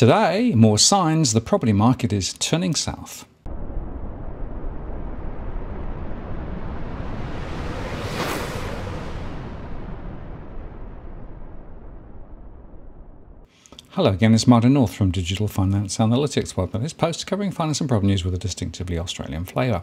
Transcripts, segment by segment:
Today, more signs the property market is turning south. Hello again, it's Martin North from Digital Finance Analytics. Welcome to this post covering finance and property news with a distinctively Australian flavour.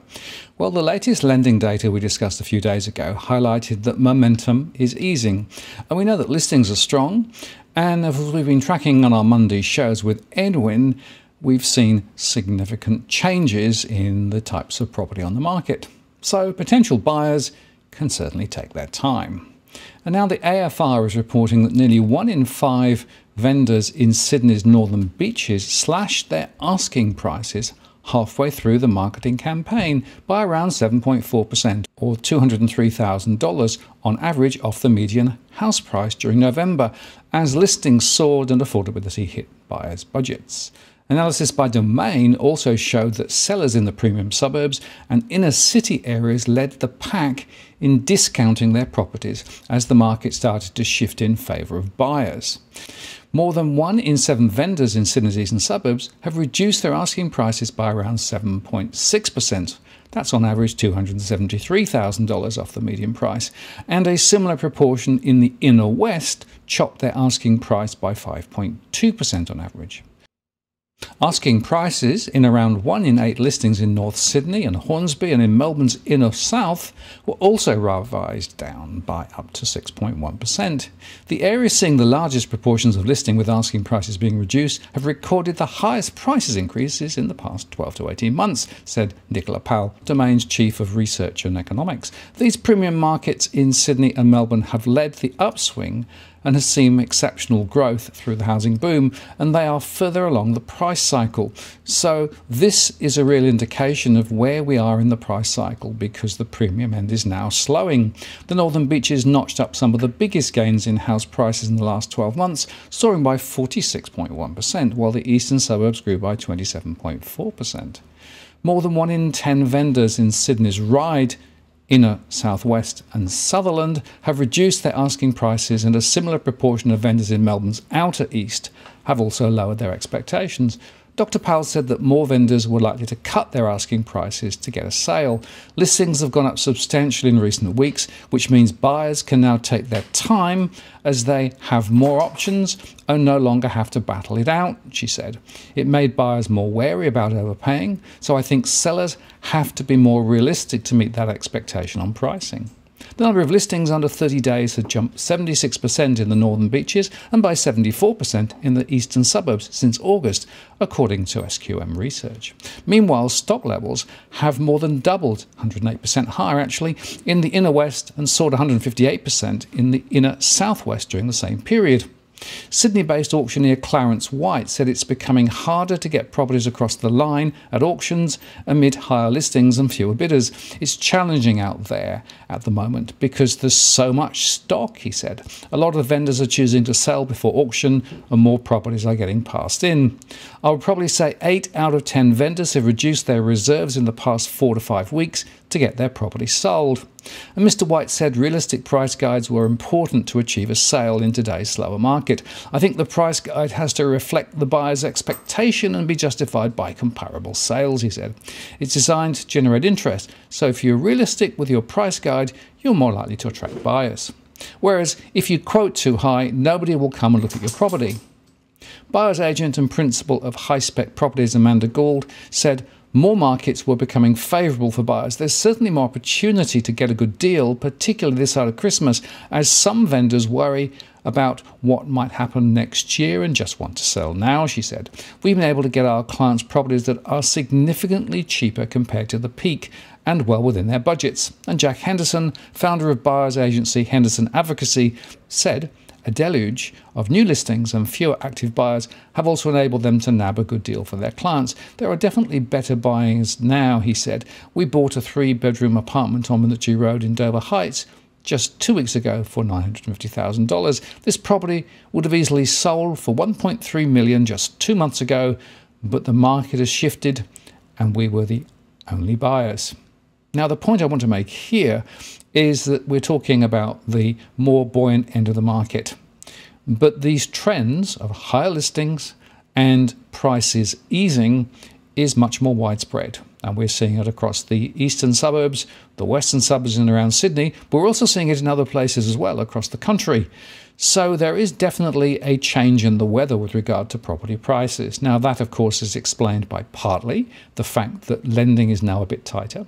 Well, the latest lending data we discussed a few days ago highlighted that momentum is easing. And we know that listings are strong. And as we've been tracking on our Monday shows with Edwin, we've seen significant changes in the types of property on the market. So potential buyers can certainly take their time. And now the AFR is reporting that nearly 1 in 5 vendors in Sydney's northern beaches slashed their asking prices halfway through the marketing campaign by around 7.4%, or $203,000 on average off the median house price during November, as listings soared and affordability hit buyers' budgets. Analysis by Domain also showed that sellers in the premium suburbs and inner city areas led the pack in discounting their properties as the market started to shift in favour of buyers. More than 1 in 7 vendors in Sydney's eastern suburbs have reduced their asking prices by around 7.6%. That's on average $273,000 off the median price. And a similar proportion in the inner west chopped their asking price by 5.2% on average. Asking prices in around 1 in 8 listings in North Sydney and Hornsby and in Melbourne's inner south were also revised down by up to 6.1%. The areas seeing the largest proportions of listing with asking prices being reduced have recorded the highest prices increases in the past 12 to 18 months, said Nicola Powell, Domain's Chief of Research and Economics. These premium markets in Sydney and Melbourne have led the upswing and has seen exceptional growth through the housing boom, and they are further along the price cycle. So this is a real indication of where we are in the price cycle, because the premium end is now slowing. The northern beaches notched up some of the biggest gains in house prices in the last 12 months, soaring by 46.1%, while the eastern suburbs grew by 27.4%. More than 1 in 10 vendors in Sydney's Ryde, inner southwest and Sutherland have reduced their asking prices, and a similar proportion of vendors in Melbourne's outer east have also lowered their expectations. Dr. Powell said that more vendors were likely to cut their asking prices to get a sale. Listings have gone up substantially in recent weeks, which means buyers can now take their time as they have more options and no longer have to battle it out, she said. It made buyers more wary about overpaying, so I think sellers have to be more realistic to meet that expectation on pricing. The number of listings under 30 days had jumped 76% in the northern beaches and by 74% in the eastern suburbs since August, according to SQM research. Meanwhile, stock levels have more than doubled, 108% higher actually, in the inner west and soared 158% in the inner southwest during the same period. Sydney-based auctioneer Clarence White said it's becoming harder to get properties across the line at auctions amid higher listings and fewer bidders. It's challenging out there at the moment because there's so much stock, he said. A lot of vendors are choosing to sell before auction and more properties are getting passed in. I would probably say 8 out of 10 vendors have reduced their reserves in the past 4 to 5 weeks to get their property sold. And Mr. White said realistic price guides were important to achieve a sale in today's slower market. I think the price guide has to reflect the buyer's expectation and be justified by comparable sales, he said. It's designed to generate interest, so if you're realistic with your price guide, you're more likely to attract buyers. Whereas if you quote too high, nobody will come and look at your property. Buyer's agent and principal of high-spec properties, Amanda Gould, said more markets were becoming favourable for buyers. There's certainly more opportunity to get a good deal, particularly this side of Christmas, as some vendors worry about what might happen next year and just want to sell now, she said. We've been able to get our clients properties that are significantly cheaper compared to the peak and well within their budgets. And Jack Henderson, founder of buyer's agency Henderson Advocacy, said a deluge of new listings and fewer active buyers have also enabled them to nab a good deal for their clients. There are definitely better buyers now, he said. We bought a 3-bedroom apartment on Military Road in Dover Heights just 2 weeks ago for $950,000. This property would have easily sold for $1.3 million just 2 months ago, but the market has shifted and we were the only buyers. Now, the point I want to make here is that we're talking about the more buoyant end of the market. But these trends of higher listings and prices easing is much more widespread. And we're seeing it across the eastern suburbs, the western suburbs and around Sydney, but we're also seeing it in other places as well across the country. So there is definitely a change in the weather with regard to property prices. Now that, of course, is explained by partly the fact that lending is now a bit tighter.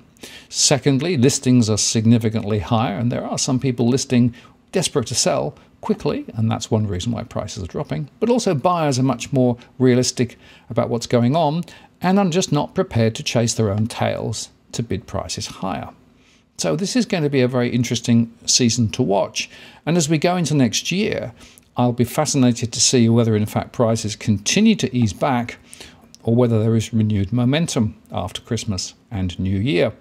Secondly, listings are significantly higher, and there are some people listing desperate to sell quickly, and that's one reason why prices are dropping. But also buyers are much more realistic about what's going on and are just not prepared to chase their own tails to bid prices higher. So this is going to be a very interesting season to watch. And as we go into next year, I'll be fascinated to see whether in fact prices continue to ease back or whether there is renewed momentum after Christmas and New Year.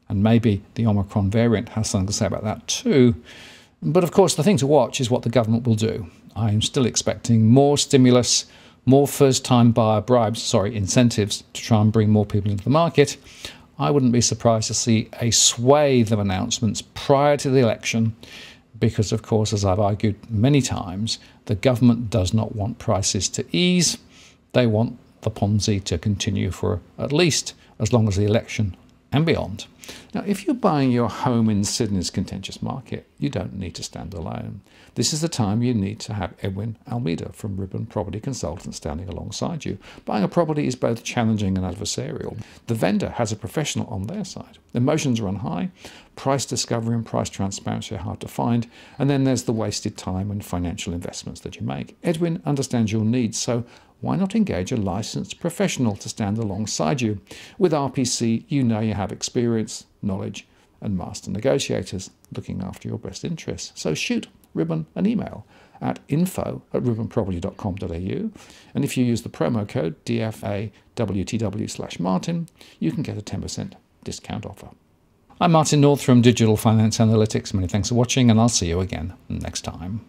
And maybe the Omicron variant has something to say about that too. But of course, the thing to watch is what the government will do. I'm still expecting more stimulus, more first-time buyer incentives to try and bring more people into the market. I wouldn't be surprised to see a swathe of announcements prior to the election because, of course, as I've argued many times, the government does not want prices to ease. They want the Ponzi to continue for at least as long as the election and beyond. Now, if you're buying your home in Sydney's contentious market, you don't need to stand alone. This is the time you need to have Edwin from Ribbon Property Consultants standing alongside you. Buying a property is both challenging and adversarial. The vendor has a professional on their side. Emotions run high, price discovery and price transparency are hard to find, and then there's the wasted time and financial investments that you make. Edwin understands your needs, so why not engage a licensed professional to stand alongside you? With RPC, you know you have experience, knowledge, and master negotiators looking after your best interests. So shoot Ribbon an email at info@ribbonproperty.com.au, and if you use the promo code DFAWTW/Martin, you can get a 10% discount offer. I'm Martin North from Digital Finance Analytics. Many thanks for watching, and I'll see you again next time.